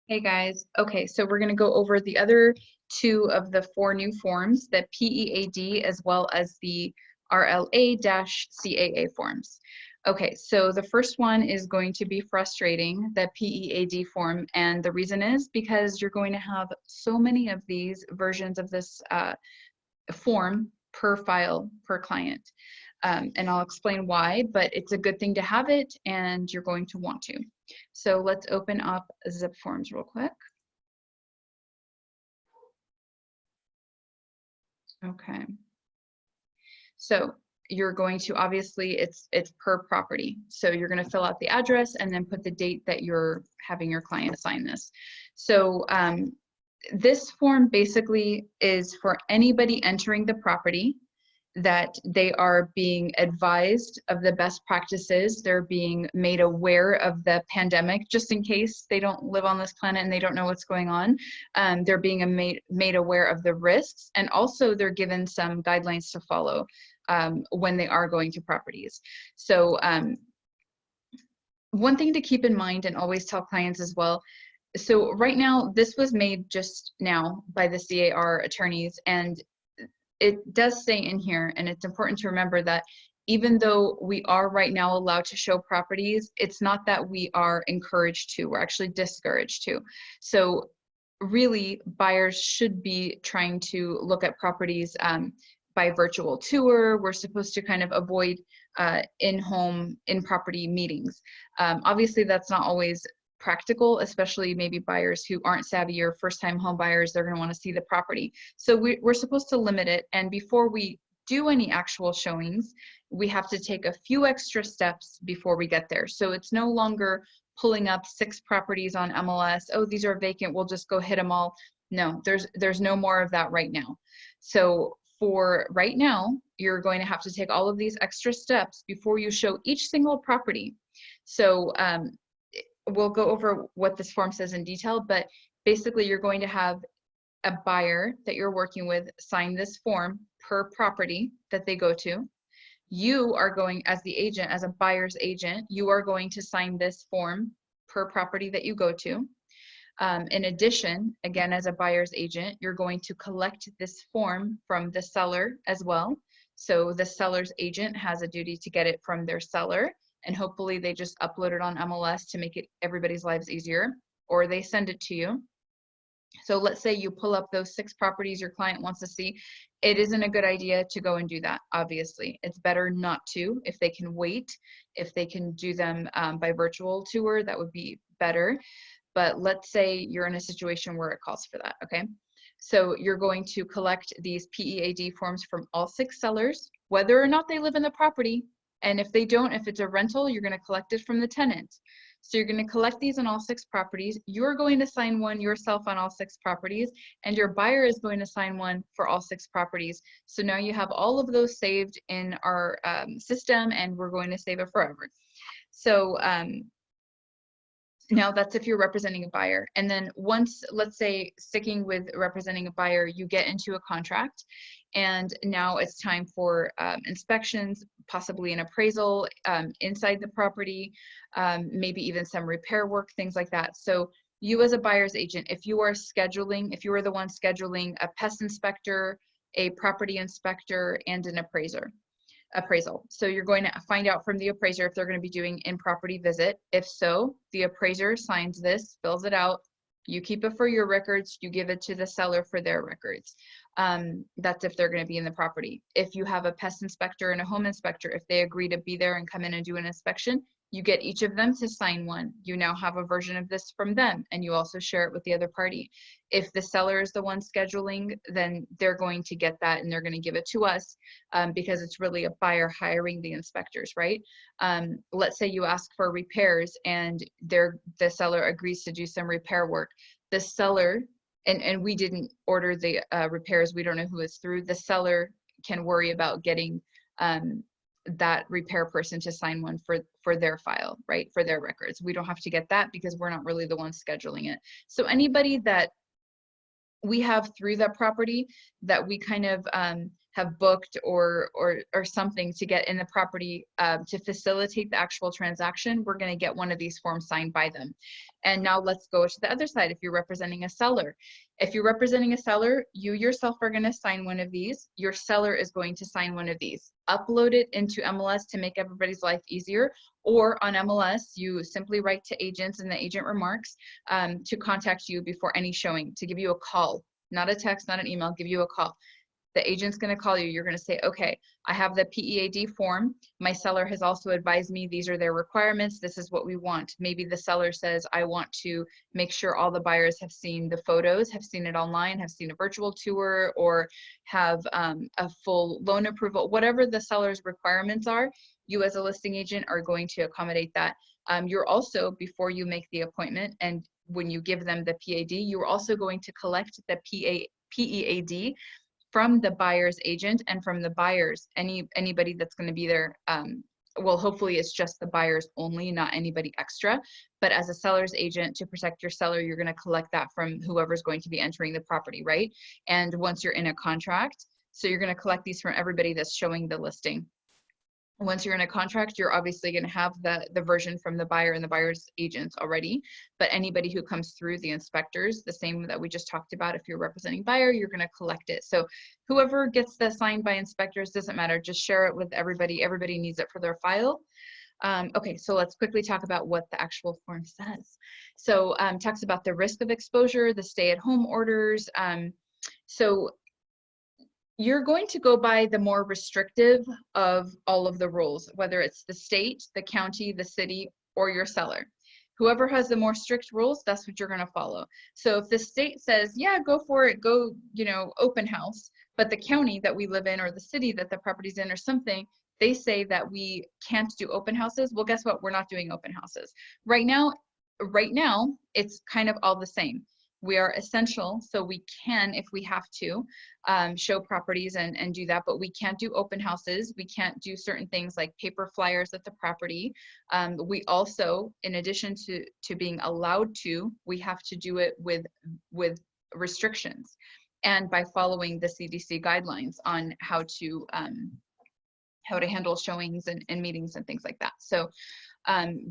Hey guys. Okay, so we're going to go over the other two of the four new forms, the PEAD as well as the RLA-CAA forms. Okay, so the first one is going to be frustrating, the PEAD form, and the reason is because you're going to have so many of these versions of this form per file per client. And I'll explain why, but it's a good thing to have it and you're going to want to. So let's open up zip forms real quick. Okay. So you're going to, obviously it's per property. So you're going to fill out the address and then put the date that you're having your client sign this. So this form basically is for anybody entering the property that they are being advised of the best practices. They're being made aware of the pandemic, just in case they don't live on this planet and they don't know what's going on. They're being made aware of the risks, and also they're given some guidelines to follow when they are going to properties. So one thing to keep in mind and always tell clients as well, so right now, this was made just now by the CAR attorneys, and it does say in here, and it's important to remember that even though we are right now allowed to show properties, it's not that we are encouraged to, we're actually discouraged to. So really, buyers should be trying to look at properties by virtual tour. We're supposed to kind of avoid in-home, in-property meetings. Obviously, that's not always practical, especially maybe buyers who aren't savvy or first-time home buyers. They're going to want to see the property. So we're supposed to limit it. And before we do any actual showings, we have to take a few extra steps before we get there. So it's no longer pulling up 6 properties on MLS. Oh, these are vacant, we'll just go hit them all. No, there's no more of that right now. So for right now, you're going to have to take all of these extra steps before you show each single property. So we'll go over what this form says in detail, but basically you're going to have a buyer that you're working with sign this form per property that they go to. You are going, as the agent, as a buyer's agent, you are going to sign this form per property that you go to. In addition, again, as a buyer's agent, you're going to collect this form from the seller as well. So the seller's agent has a duty to get it from their seller, and hopefully they just upload it on MLS to make it everybody's lives easier, or they send it to you. So let's say you pull up those 6 properties your client wants to see. It isn't a good idea to go and do that, obviously. It's better not to. If they can wait, if they can do them by virtual tour, that would be better. But let's say you're in a situation where it calls for that, okay? So you're going to collect these PEAD forms from all 6 sellers, whether or not they live in the property. And if they don't, if it's a rental, you're going to collect it from the tenant. So you're going to collect these on all 6 properties. You're going to sign one yourself on all 6 properties, and your buyer is going to sign one for all 6 properties. So now you have all of those saved in our system, and we're going to save it forever. So now that's if you're representing a buyer. And then once, let's say, sticking with representing a buyer, you get into a contract, and now it's time for inspections, possibly an appraisal inside the property, maybe even some repair work, things like that. So you as a buyer's agent, if you are scheduling, if you are the one scheduling a pest inspector, a property inspector, and an appraisal. So you're going to find out from the appraiser if they're going to be doing in-property visit. If so, the appraiser signs this, fills it out. You keep it for your records. You give it to the seller for their records. That's if they're going to be in the property. If you have a pest inspector and a home inspector, if they agree to be there and come in and do an inspection, you get each of them to sign one. You now have a version of this from them, and you also share it with the other party. If the seller is the one scheduling, then they're going to get that and they're going to give it to us because it's really a buyer hiring the inspectors, right? Let's say you ask for repairs and the seller agrees to do some repair work. The seller, and we didn't order the repairs, we don't know who it's through, the seller can worry about getting that repair person to sign one for their file, right? For their records. We don't have to get that because we're not really the ones scheduling it. So anybody that we have through that property that we kind of have booked or something to get in the property to facilitate the actual transaction, we're going to get one of these forms signed by them. And now let's go to the other side. If you're representing a seller, you yourself are going to sign one of these. Your seller is going to sign one of these. Upload it into MLS to make everybody's life easier, or on MLS, you simply write to agents in the agent remarks to contact you before any showing, to give you a call, not a text, not an email, give you a call. The agent's going to call you. You're going to say, okay, I have the PEAD form. My seller has also advised me these are their requirements. This is what we want. Maybe the seller says, I want to make sure all the buyers have seen the photos, have seen it online, have seen a virtual tour, or have a full loan approval. Whatever the seller's requirements are, you as a listing agent are going to accommodate that. You're also, before you make the appointment and when you give them the PAD, you're also going to collect the PEAD from the buyer's agent and from the buyers, anybody that's going to be there. Well, hopefully it's just the buyers only, not anybody extra. But as a seller's agent, to protect your seller, you're going to collect that from whoever's going to be entering the property, right? And once you're in a contract, so you're going to collect these from everybody that's showing the listing. Once you're in a contract, you're obviously going to have the version from the buyer and the buyer's agents already, but anybody who comes through, the inspectors, the same that we just talked about, if you're representing buyer, you're going to collect it. So whoever gets that signed by inspectors, doesn't matter, just share it with everybody. Everybody needs it for their file. Okay, so let's quickly talk about what the actual form says. So talks about the risk of exposure, the stay-at-home orders. So you're going to go by the more restrictive of all of the rules, whether it's the state, the county, the city, or your seller. Whoever has the more strict rules, that's what you're going to follow. So if the state says, yeah, go for it, go, open house, but the county that we live in or the city that the property's in or something, they say that we can't do open houses, well, guess what? We're not doing open houses. Right now, it's kind of all the same. We are essential, so we can, if we have to, show properties and do that, but we can't do open houses. We can't do certain things like paper flyers at the property. We also, in addition to being allowed to, we have to do it with restrictions and by following the CDC guidelines on how to handle showings and meetings and things like that. So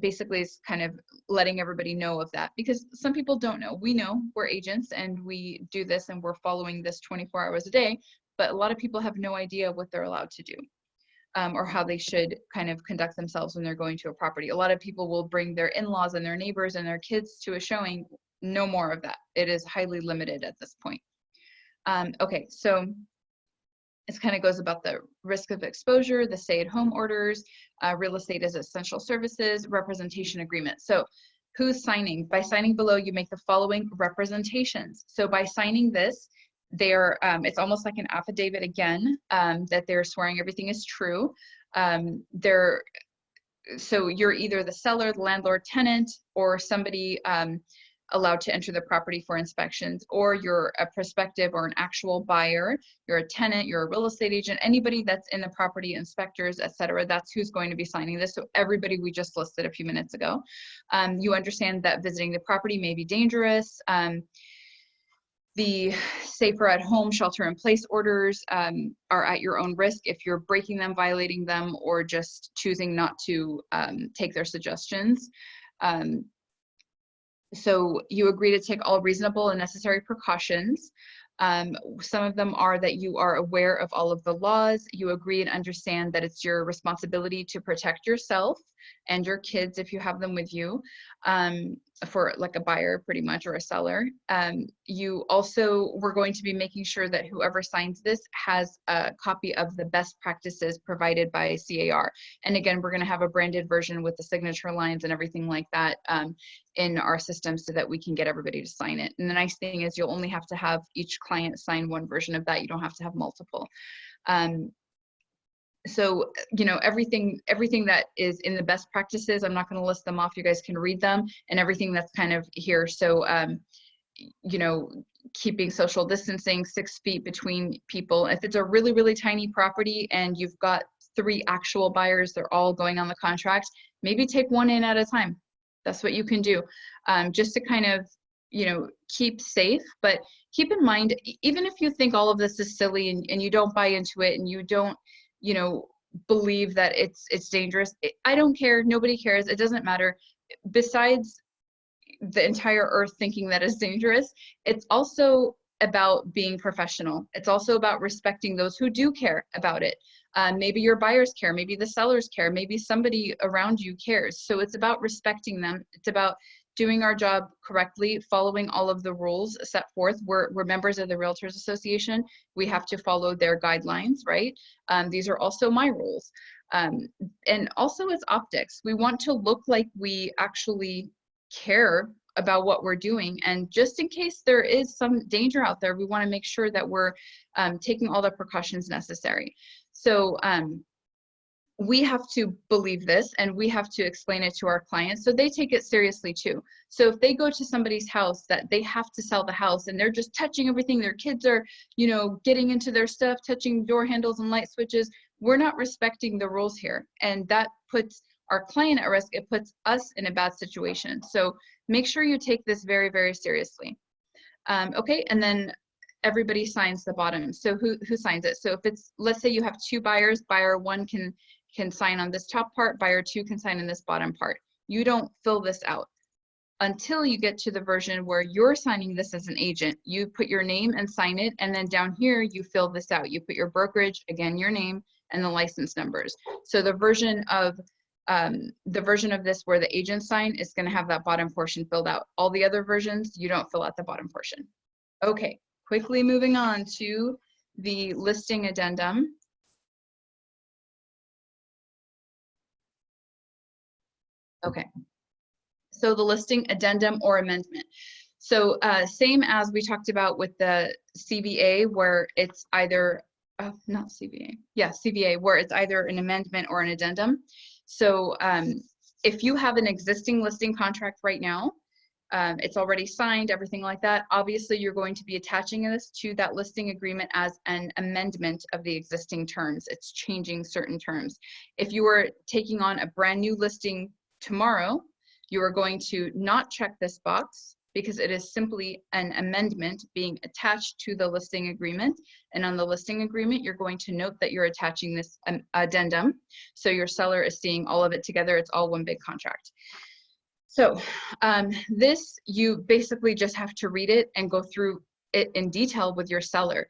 basically it's kind of letting everybody know of that, because some people don't know. We know, we're agents and we do this and we're following this 24 hours a day, but a lot of people have no idea what they're allowed to do or how they should kind of conduct themselves when they're going to a property. A lot of people will bring their in-laws and their neighbors and their kids to a showing. No more of that. It is highly limited at this point. Okay, so it kind of goes about the risk of exposure, the stay-at-home orders, real estate as essential services, representation agreement. So who's signing? By signing below, you make the following representations. So by signing this, it's almost like an affidavit again, that they're swearing everything is true. So you're either the seller, the landlord, tenant, or somebody allowed to enter the property for inspections, or you're a prospective or an actual buyer, you're a tenant, you're a real estate agent, anybody that's in the property, inspectors, etc. That's who's going to be signing this. So everybody we just listed a few minutes ago. You understand that visiting the property may be dangerous. The safer at home, shelter in place orders are at your own risk if you're breaking them, violating them, or just choosing not to take their suggestions. So you agree to take all reasonable and necessary precautions. Some of them are that you are aware of all of the laws. You agree and understand that it's your responsibility to protect yourself and your kids if you have them with you, for like a buyer pretty much, or a seller. You also, we're going to be making sure that whoever signs this has a copy of the best practices provided by CAR. And again, we're going to have a branded version with the signature lines and everything like that in our system so that we can get everybody to sign it. And the nice thing is you'll only have to have each client sign one version of that. You don't have to have multiple. So, everything that is in the best practices, I'm not going to list them off. You guys can read them, and everything that's kind of here. So, keeping social distancing, 6 feet between people. If it's a really, really tiny property and you've got 3 actual buyers, they're all going on the contract, maybe take one in at a time. That's what you can do, just to kind of, you know, keep safe. But keep in mind, even if you think all of this is silly and you don't buy into it and you don't, you know, believe that it's dangerous, I don't care. Nobody cares. It doesn't matter. Besides the entire earth thinking that is dangerous, it's also about being professional. It's also about respecting those who do care about it. Maybe your buyers care, maybe the sellers care, maybe somebody around you cares. So it's about respecting them. It's about doing our job correctly, following all of the rules set forth. We're members of the Realtors Association. We have to follow their guidelines, right? These are also my rules. And also it's optics. We want to look like we actually care about what we're doing. And just in case there is some danger out there, we want to make sure that we're taking all the precautions necessary. So we have to believe this and we have to explain it to our clients so they take it seriously too. So if they go to somebody's house that they have to sell the house and they're just touching everything, their kids are, you know, getting into their stuff, touching door handles and light switches, we're not respecting the rules here. And that puts our client at risk. It puts us in a bad situation. So make sure you take this very, very seriously. Okay, and then everybody signs the bottom. So who signs it? So if it's, let's say you have two buyers, buyer one can sign on this top part, buyer two can sign in this bottom part. You don't fill this out until you get to the version where you're signing this as an agent. You put your name and sign it, and then down here you fill this out. You put your brokerage, again your name, and the license numbers. So the version of this where the agent sign is going to have that bottom portion filled out. All the other versions, you don't fill out the bottom portion. Okay, quickly moving on to the listing addendum. Okay, so the listing addendum or amendment. So same as we talked about with the CBA, where it's either, not CBA, yeah, CBA, where it's either an amendment or an addendum. So if you have an existing listing contract right now, it's already signed, everything like that, obviously you're going to be attaching this to that listing agreement as an amendment of the existing terms. It's changing certain terms. If you were taking on a brand new listing tomorrow, you are going to not check this box because it is simply an amendment being attached to the listing agreement. And on the listing agreement, you're going to note that you're attaching this addendum. So your seller is seeing all of it together. It's all one big contract. So this, you basically just have to read it and go through it in detail with your seller.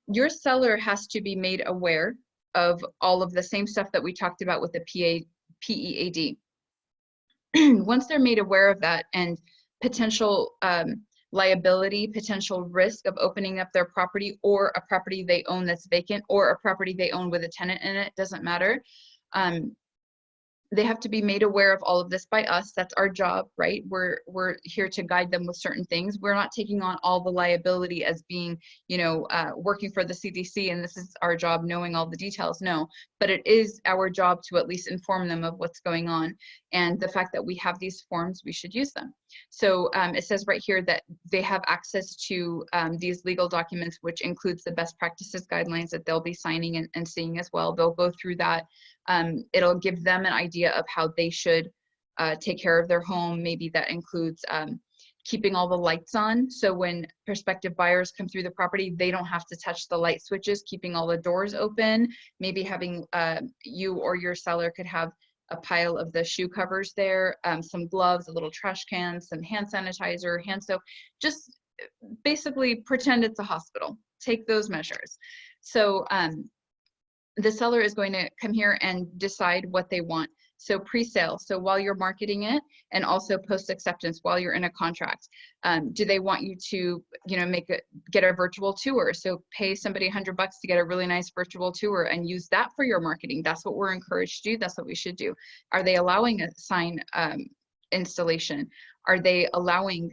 Your seller has to be made aware of all of the same stuff that we talked about with the PEAD. Once they're made aware of that and potential liability, potential risk of opening up their property or a property they own that's vacant or a property they own with a tenant in it, doesn't matter. They have to be made aware of all of this by us. That's our job, right? We're here to guide them with certain things. We're not taking on all the liability as being, you know, working for the CDC and this is our job knowing all the details. No, but it is our job to at least inform them of what's going on. And the fact that we have these forms, we should use them. So it says right here that they have access to these legal documents, which includes the best practices guidelines that they'll be signing and seeing as well. They'll go through that. It'll give them an idea of how they should take care of their home. Maybe that includes keeping all the lights on. So when prospective buyers come through the property, they don't have to touch the light switches, keeping all the doors open. Maybe having you or your seller could have a pile of the shoe covers there, some gloves, a little trash can, some hand sanitizer, hand soap. Just basically pretend it's a hospital. Take those measures. So the seller is going to come here and decide what they want. So pre-sale, so while you're marketing it, and also post-acceptance while you're in a contract. Do they want you to, you know, get a virtual tour? So pay somebody $100 to get a really nice virtual tour and use that for your marketing. That's what we're encouraged to do. That's what we should do. Are they allowing a sign installation? Are they allowing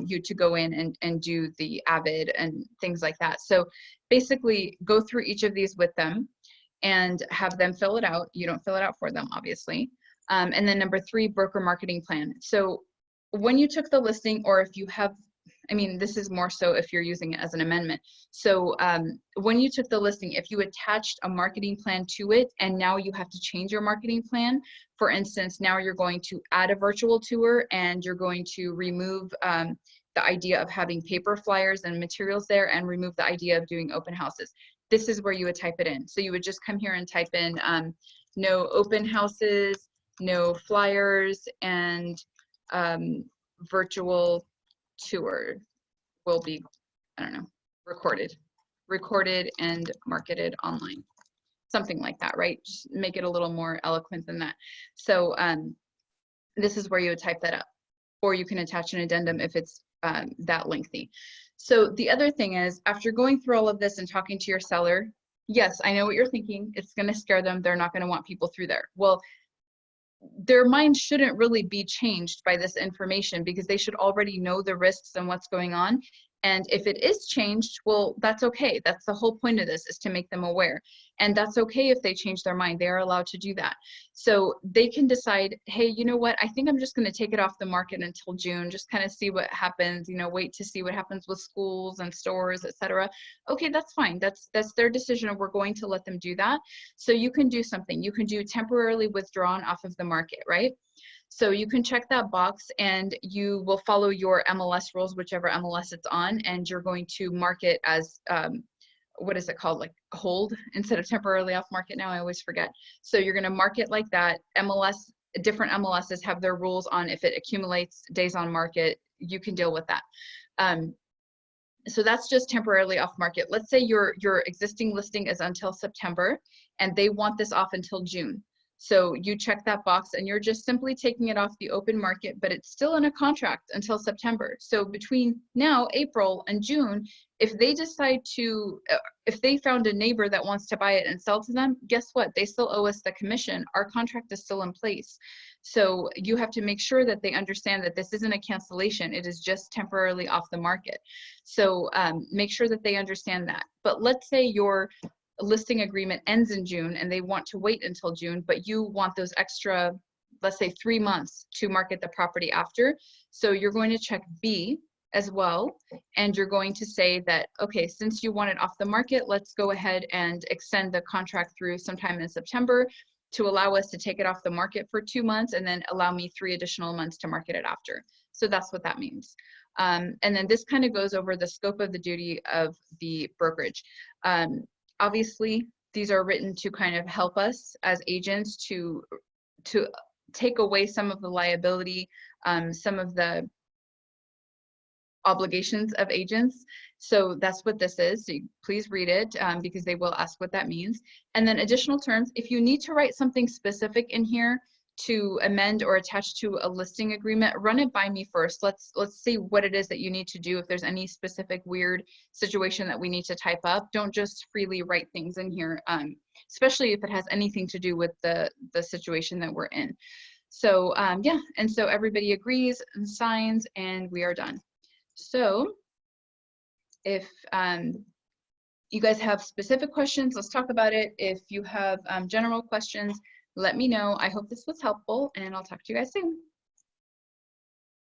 you to go in and do the Avid and things like that? So basically go through each of these with them and have them fill it out. You don't fill it out for them, obviously. And then number 3, broker marketing plan. So when you took the listing, or if you have I mean, this is more so if you're using it as an amendment. So when you took the listing, if you attached a marketing plan to it and now you have to change your marketing plan, for instance, now you're going to add a virtual tour and you're going to remove the idea of having paper flyers and materials there and remove the idea of doing open houses. This is where you would type it in. So you would just come here and type in no open houses, no flyers, and virtual tour will be, I don't know, recorded and marketed online. Something like that, right? Just make it a little more eloquent than that. So this is where you would type that up. Or you can attach an addendum if it's that lengthy. So the other thing is, after going through all of this and talking to your seller, yes, I know what you're thinking. It's going to scare them. They're not going to want people through there. Well, their mind shouldn't really be changed by this information because they should already know the risks and what's going on. And if it is changed, well, that's okay. That's the whole point of this, is to make them aware. And that's okay if they change their mind. They are allowed to do that. So they can decide, hey, you know what? I think I'm just going to take it off the market until June, just kind of see what happens, you know, wait to see what happens with schools and stores, etc. Okay, that's fine. That's their decision, and we're going to let them do that. So you can do something. You can do temporarily withdrawn off of the market, right? So you can check that box and you will follow your MLS rules, whichever MLS it's on, and you're going to mark it as, what is it called? Like hold instead of temporarily off market now, I always forget. So you're gonna mark it like that. Different MLSs have their rules on if it accumulates days on market, you can deal with that. So that's just temporarily off market. Let's say your existing listing is until September and they want this off until June. So you check that box and you're just simply taking it off the open market, but it's still in a contract until September. So between now, April and June, if they decide to, if they found a neighbor that wants to buy it and sell to them, guess what? They still owe us the commission. Our contract is still in place. So you have to make sure that they understand that this isn't a cancellation. It is just temporarily off the market. So make sure that they understand that. But let's say your listing agreement ends in June and they want to wait until June, but you want those extra, let's say 3 months to market the property after. So you're going to check B as well. And you're going to say that, okay, since you want it off the market, let's go ahead and extend the contract through sometime in September to allow us to take it off the market for 2 months and then allow me 3 additional months to market it after. So that's what that means. And then this kind of goes over the scope of the duty of the brokerage. Obviously, these are written to kind of help us as agents to take away some of the liability, some of the obligations of agents. So that's what this is. So please read it because they will ask what that means. And then additional terms, if you need to write something specific in here to amend or attach to a listing agreement, run it by me first. Let's see what it is that you need to do. If there's any specific weird situation that we need to type up, don't just freely write things in here, especially if it has anything to do with the situation that we're in. So yeah, and so everybody agrees and signs and we are done. So if you guys have specific questions, let's talk about it. If you have general questions, let me know. I hope this was helpful and I'll talk to you guys soon.